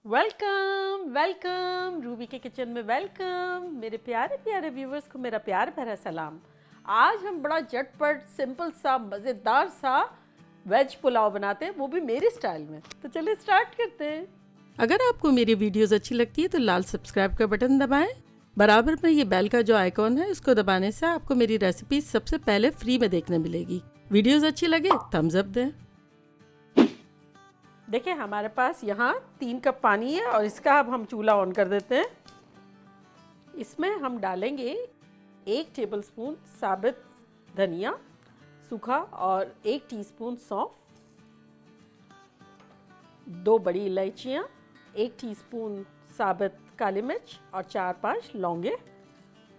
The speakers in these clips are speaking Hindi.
वेलकम वेलकम रूबी के किचन में वेलकम। मेरे प्यारे प्यारे व्यूवर्स को मेरा प्यार भरा सलाम। आज हम बड़ा झटपट सिंपल सा मज़ेदार सा वेज पुलाव बनाते हैं, वो भी मेरे स्टाइल में। तो चलिए स्टार्ट करते हैं। अगर आपको मेरी वीडियोस अच्छी लगती है तो लाल सब्सक्राइब का बटन दबाएं। बराबर में ये बेल का जो आइकॉन है उसको दबाने से आपको मेरी रेसिपी सबसे पहले फ्री में देखने मिलेगी। वीडियोस अच्छी लगे थम्स अप दें। देखिए हमारे पास यहाँ 3 कप पानी है और इसका अब हम चूल्हा ऑन कर देते हैं। इसमें हम डालेंगे 1 टेबलस्पून साबित धनिया सूखा और 1 टीस्पून सौंफ, 2 बड़ी इलायचियाँ, 1 टीस्पून साबित काली मिर्च और 4-5 लौंगे।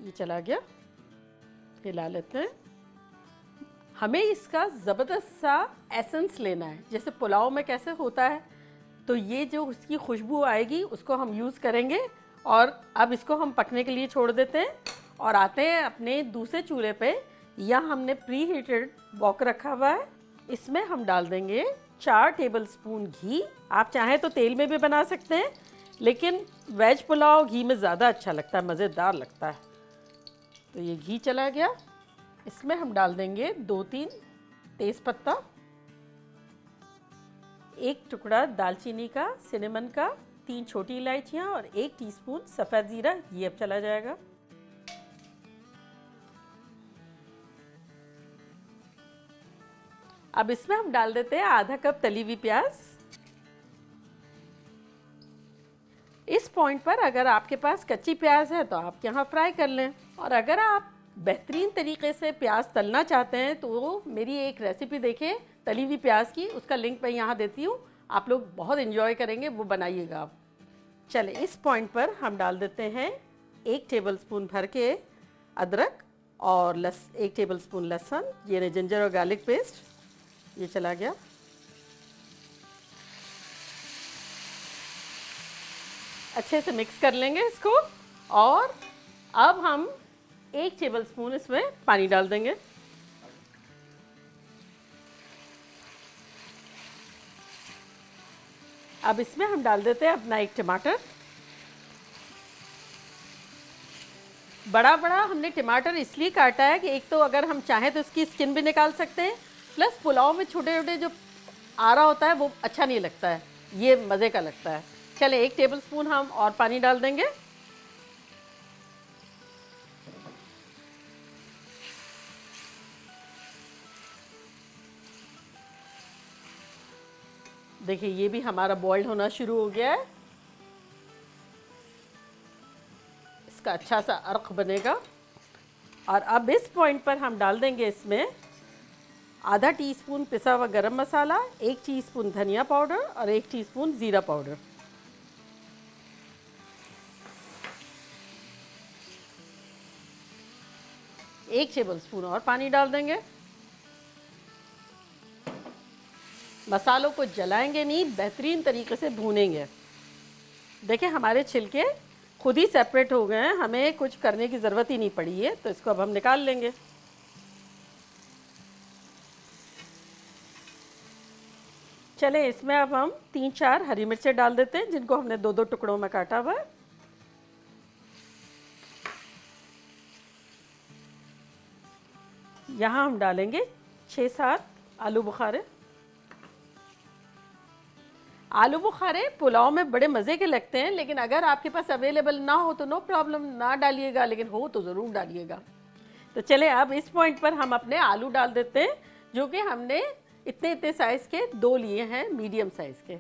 ये चला गया, हिला लेते हैं। हमें इसका ज़बरदस्त सा एसेंस लेना है, जैसे पुलाव में कैसे होता है। तो ये जो उसकी खुशबू आएगी उसको हम यूज़ करेंगे। और अब इसको हम पकने के लिए छोड़ देते हैं और आते हैं अपने दूसरे चूल्हे पे। यहाँ हमने प्री हीटेड वॉक रखा हुआ है। इसमें हम डाल देंगे 4 टेबलस्पून घी। आप चाहें तो तेल में भी बना सकते हैं, लेकिन वेज पुलाव घी में ज़्यादा अच्छा लगता है, मज़ेदार लगता है। तो ये घी चला गया। इसमें हम डाल देंगे 2-3 तेज़पत्ता, 1 टुकड़ा दालचीनी का, सिनेमन का, 3 छोटी इलायचियाँ और 1 टीस्पून सफ़ेद ज़ीरा। ये अब चला जाएगा। अब इसमें हम डाल देते हैं आधा कप तली हुई प्याज। इस पॉइंट पर अगर आपके पास कच्ची प्याज है तो आप यहाँ फ्राई कर लें, और अगर आप बेहतरीन तरीके से प्याज तलना चाहते हैं तो मेरी एक रेसिपी देखें तली हुई प्याज की, उसका लिंक मैं यहाँ देती हूँ। आप लोग बहुत एंजॉय करेंगे, वो बनाइएगा आप। चले इस पॉइंट पर हम डाल देते हैं 1 टेबलस्पून भर के अदरक और 1 टेबलस्पून लहसुन, ये जिंजर और गार्लिक पेस्ट। ये चला गया। अच्छे से मिक्स कर लेंगे इसको। और अब हम 1 टेबलस्पून इसमें पानी डाल देंगे। अब इसमें हम डाल देते हैं अपना 1 टमाटर। बड़ा बड़ा हमने टमाटर इसलिए काटा है कि एक तो अगर हम चाहें तो इसकी स्किन भी निकाल सकते हैं, प्लस पुलाव में छोटे छोटे जो आरा होता है वो अच्छा नहीं लगता है, ये मज़े का लगता है। चले 1 टेबलस्पून हम और पानी डाल देंगे। देखिए ये भी हमारा बॉइल्ड होना शुरू हो गया है। इसका अच्छा सा अर्क बनेगा। और अब इस पॉइंट पर हम डाल देंगे इसमें आधा टीस्पून पिसा हुआ गरम मसाला, 1 टीस्पून धनिया पाउडर और 1 टीस्पून ज़ीरा पाउडर। एक टेबलस्पून और पानी डाल देंगे। मसालों को जलाएंगे नहीं, बेहतरीन तरीके से भूनेंगे। देखिए हमारे छिलके खुद ही सेपरेट हो गए हैं, हमें कुछ करने की ज़रूरत ही नहीं पड़ी है। तो इसको अब हम निकाल लेंगे। चले इसमें अब हम 3-4 हरी मिर्चें डाल देते हैं, जिनको हमने 2-2 टुकड़ों में काटा हुआ है। यहाँ हम डालेंगे 6-7 आलू बुखारे। आलू बुखारे पुलाव में बड़े मज़े के लगते हैं, लेकिन अगर आपके पास अवेलेबल ना हो तो नो प्रॉब्लम, ना डालिएगा, लेकिन हो तो ज़रूर डालिएगा। तो चले अब इस पॉइंट पर हम अपने आलू डाल देते हैं, जो कि हमने इतने इतने साइज़ के 2 लिए हैं, मीडियम साइज़ के।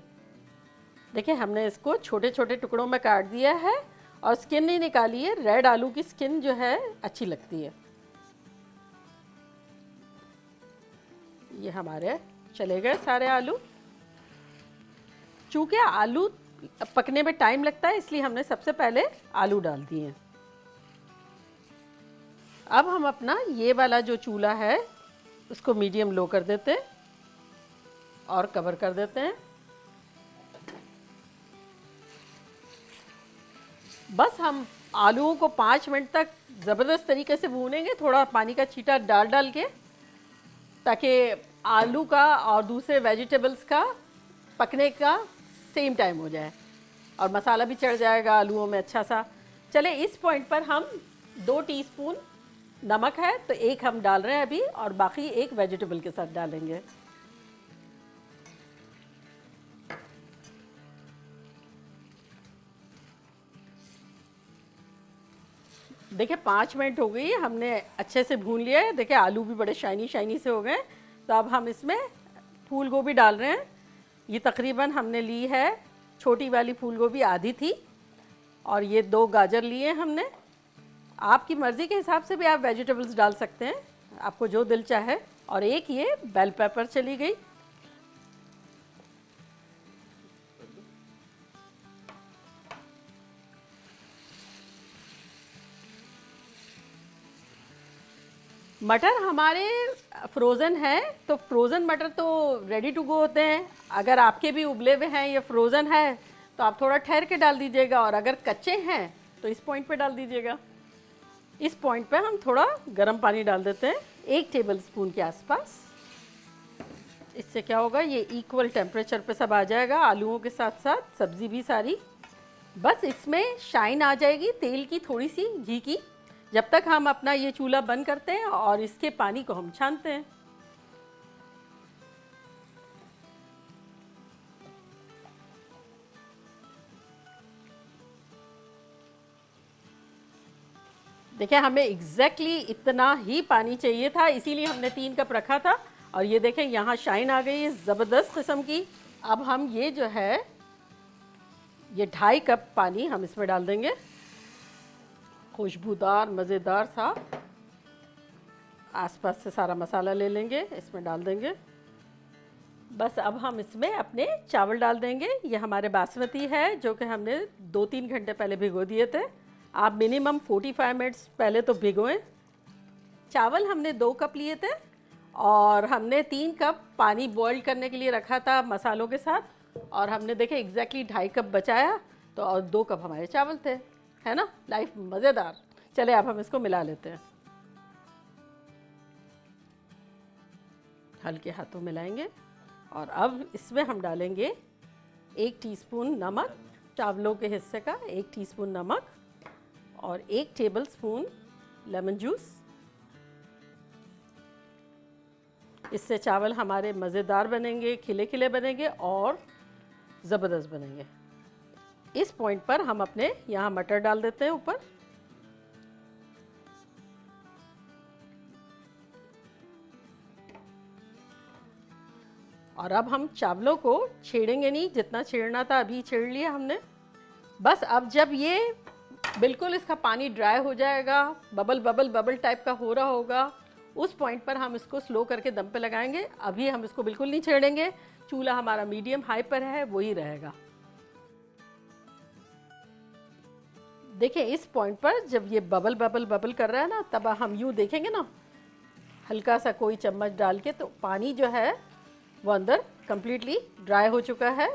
देखिए हमने इसको छोटे छोटे टुकड़ों में काट दिया है और स्किन नहीं निकाली है। रेड आलू की स्किन जो है अच्छी लगती है। ये हमारे चले गए सारे आलू। चूँकि आलू पकने में टाइम लगता है, इसलिए हमने सबसे पहले आलू डाल दिए हैं। अब हम अपना ये वाला जो चूल्हा है उसको मीडियम लो कर देते हैं और कवर कर देते हैं। बस हम आलूओं को 5 मिनट तक ज़बरदस्त तरीके से भूनेंगे, थोड़ा पानी का छींटा डाल डाल के, ताकि आलू का और दूसरे वेजिटेबल्स का पकने का सेम टाइम हो जाए। और मसाला भी चढ़ जाएगा आलूओं में अच्छा सा। चले इस पॉइंट पर हम 2 टीस्पून नमक है तो 1 हम डाल रहे हैं अभी, और बाकी 1 वेजिटेबल के साथ डालेंगे। देखिए 5 मिनट हो गई, हमने अच्छे से भून लिया है। देखिए आलू भी बड़े शाइनी शाइनी से हो गए। तो अब हम इसमें फूल गोभी डाल रहे हैं। ये तकरीबन हमने ली है, छोटी वाली फूल गोभी आधी थी, और ये 2 गाजर लिए हमने। आपकी मर्ज़ी के हिसाब से भी आप वेजिटेबल्स डाल सकते हैं, आपको जो दिल चाहे। और 1 ये बेल पेपर चली गई। मटर हमारे फ्रोज़न है, तो फ्रोज़न मटर तो रेडी टू गो होते हैं। अगर आपके भी उबले हुए हैं या फ्रोज़न है तो आप थोड़ा ठहर के डाल दीजिएगा, और अगर कच्चे हैं तो इस पॉइंट पे डाल दीजिएगा। इस पॉइंट पे हम थोड़ा गर्म पानी डाल देते हैं, 1 टेबलस्पून के आसपास। इससे क्या होगा, ये इक्वल टेम्परेचर पे सब आ जाएगा, आलूओं के साथ साथ सब्ज़ी भी सारी। बस इसमें शाइन आ जाएगी तेल की, थोड़ी सी घी की, जब तक हम अपना ये चूल्हा बंद करते हैं और इसके पानी को हम छानते हैं। देखिए हमें एग्जैक्टली इतना ही पानी चाहिए था, इसीलिए हमने 3 कप रखा था। और ये देखें यहाँ शाइन आ गई है ज़बरदस्त किस्म की। अब हम ये जो है, ये 2.5 कप पानी हम इसमें डाल देंगे, खुशबूदार मज़ेदार सा। आसपास से सारा मसाला ले लेंगे, इसमें डाल देंगे। बस अब हम इसमें अपने चावल डाल देंगे। ये हमारे बासमती है, जो कि हमने 2-3 घंटे पहले भिगो दिए थे। आप मिनिमम 45 मिनट्स पहले तो भिगोएं। चावल हमने 2 कप लिए थे, और हमने 3 कप पानी बॉईल करने के लिए रखा था मसालों के साथ, और हमने देखे एग्जैक्टली 2.5 कप बचाया, तो और 2 कप हमारे चावल थे, है ना। लाइफ मज़ेदार। चले अब हम इसको मिला लेते हैं, हल्के हाथों मिलाएंगे। और अब इसमें हम डालेंगे 1 टीस्पून नमक, चावलों के हिस्से का 1 टीस्पून नमक, और 1 टेबलस्पून लेमन जूस। इससे चावल हमारे मज़ेदार बनेंगे, खिले खिले बनेंगे और ज़बरदस्त बनेंगे। इस पॉइंट पर हम अपने यहाँ मटर डाल देते हैं ऊपर। और अब हम चावलों को छेड़ेंगे नहीं, जितना छेड़ना था अभी छेड़ लिया हमने। बस अब जब ये बिल्कुल इसका पानी ड्राई हो जाएगा, बबल बबल बबल टाइप का हो रहा होगा, उस पॉइंट पर हम इसको स्लो करके दम पे लगाएंगे। अभी हम इसको बिल्कुल नहीं छेड़ेंगे, चूल्हा हमारा मीडियम हाई पर है, वही रहेगा। देखिए इस पॉइंट पर जब ये बबल बबल बबल कर रहा है ना, तब हम यूँ देखेंगे ना, हल्का सा कोई चम्मच डाल के, तो पानी जो है वो अंदर कम्प्लीटली ड्राई हो चुका है।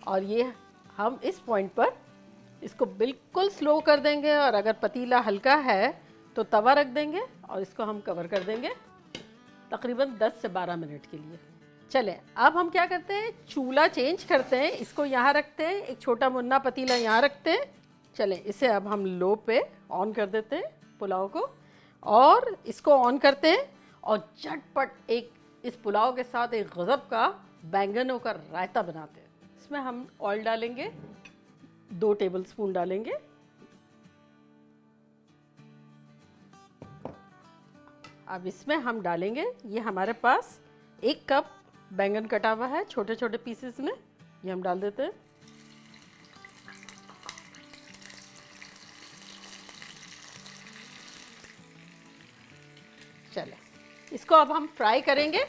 और ये हम इस पॉइंट पर इसको बिल्कुल स्लो कर देंगे, और अगर पतीला हल्का है तो तवा रख देंगे, और इसको हम कवर कर देंगे तकरीबन 10 से 12 मिनट के लिए। चलें अब हम क्या करते हैं, चूल्हा चेंज करते हैं, इसको यहाँ रखते हैं, एक छोटा मुन्ना पतीला यहाँ रखते हैं। चलें इसे अब हम लो पे ऑन कर देते हैं पुलाव को, और इसको ऑन करते हैं, और झटपट एक इस पुलाव के साथ एक गज़ब का बैंगनों का रायता बनाते हैं। इसमें हम ऑयल डालेंगे, 2 टेबलस्पून डालेंगे। अब इसमें हम डालेंगे, ये हमारे पास 1 कप बैंगन कटा हुआ है छोटे छोटे पीसेस में, ये हम डाल देते हैं। चले इसको अब हम फ्राई करेंगे।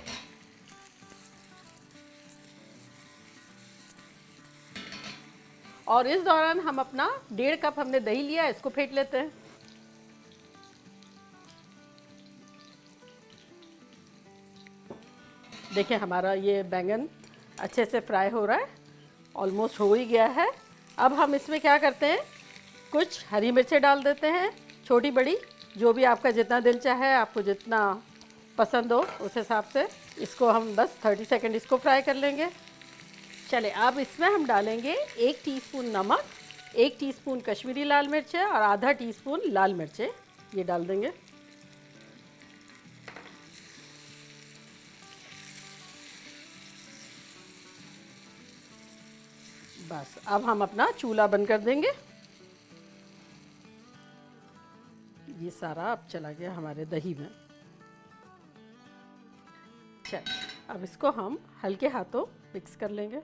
और इस दौरान हम अपना 1.5 कप हमने दही लिया, इसको फेंट लेते हैं। देखिए हमारा ये बैंगन अच्छे से फ्राई हो रहा है, ऑलमोस्ट हो ही गया है। अब हम इसमें क्या करते हैं, कुछ हरी मिर्चें डाल देते हैं, छोटी बड़ी, जो भी आपका जितना दिल चाहे, आपको जितना पसंद हो उस हिसाब से। इसको हम बस 30 सेकंड इसको फ्राई कर लेंगे। चले अब इसमें हम डालेंगे 1 टीस्पून नमक, 1 टीस्पून कश्मीरी लाल मिर्च है और आधा टीस्पून लाल मिर्च है, ये डाल देंगे। बस अब हम अपना चूल्हा बंद कर देंगे। ये सारा अब चला गया हमारे दही में। चल अब इसको हम हल्के हाथों मिक्स कर लेंगे।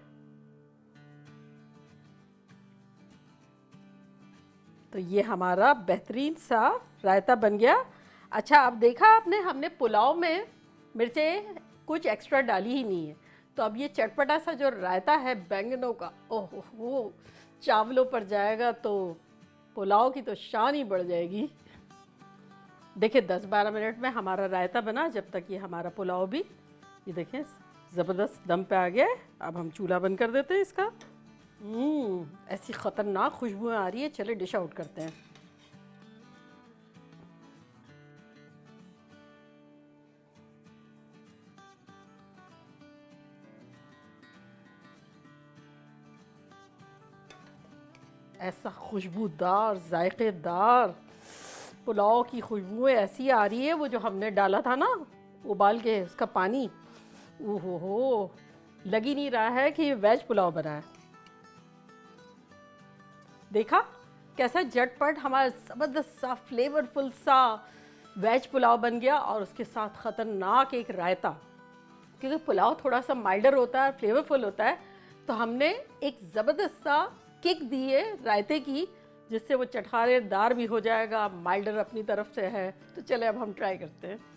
तो ये हमारा बेहतरीन सा रायता बन गया। अच्छा अब देखा आपने, हमने पुलाव में मिर्चें कुछ एक्स्ट्रा डाली ही नहीं है, तो अब ये चटपटा सा जो रायता है बैंगनों का, ओह हो, चावलों पर जाएगा तो पुलाव की तो शान ही बढ़ जाएगी। देखिए 10-12 मिनट में हमारा रायता बना, जब तक ये हमारा पुलाव भी, ये देखें ज़बरदस्त दम पे आ गया है। अब हम चूल्हा बंद कर देते हैं इसका। ऐसी ख़तरनाक खुशबू आ रही है। चले डिश आउट करते हैं। ऐसा खुशबूदार जायकेदार पुलाव की खुशबुएं ऐसी आ रही है। वो जो हमने डाला था ना उबाल के उसका पानी, ओहो हो, लग ही नहीं रहा है कि ये वेज पुलाव बना है। देखा कैसा झटपट हमारा ज़बरदस्त सा फ्लेवरफुल सा वेज पुलाव बन गया, और उसके साथ ख़तरनाक एक रायता। क्योंकि पुलाव थोड़ा सा माइल्डर होता है, फ्लेवरफुल होता है, तो हमने एक ज़बरदस्त सा किक दी है रायते की, जिससे वो चटखारेदार भी हो जाएगा, माइल्डर अपनी तरफ से है। तो चले अब हम ट्राई करते हैं।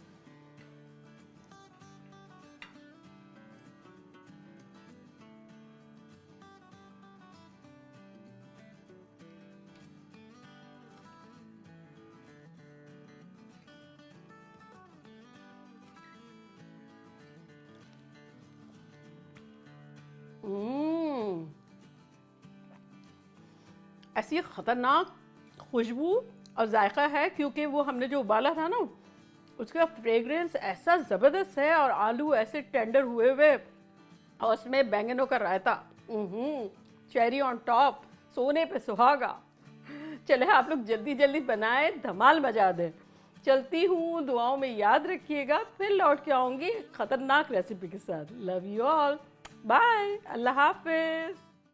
ऐसी ख़तरनाक खुशबू और जायका है, क्योंकि वो हमने जो उबाला था ना उसका फ्रेग्रेंस ऐसा ज़बरदस्त है, और आलू ऐसे टेंडर हुए हुए, और उसमें बैंगनों का रायता, चेरी ऑन टॉप, सोने पे सुहागा। चले आप लोग जल्दी जल्दी बनाएं, धमाल मचा दें। चलती हूँ, दुआओं में याद रखिएगा, फिर लौट के आऊँगी ख़तरनाक रेसिपी के साथ। लव यू ऑल, बाय, अल्लाह हाफिज़।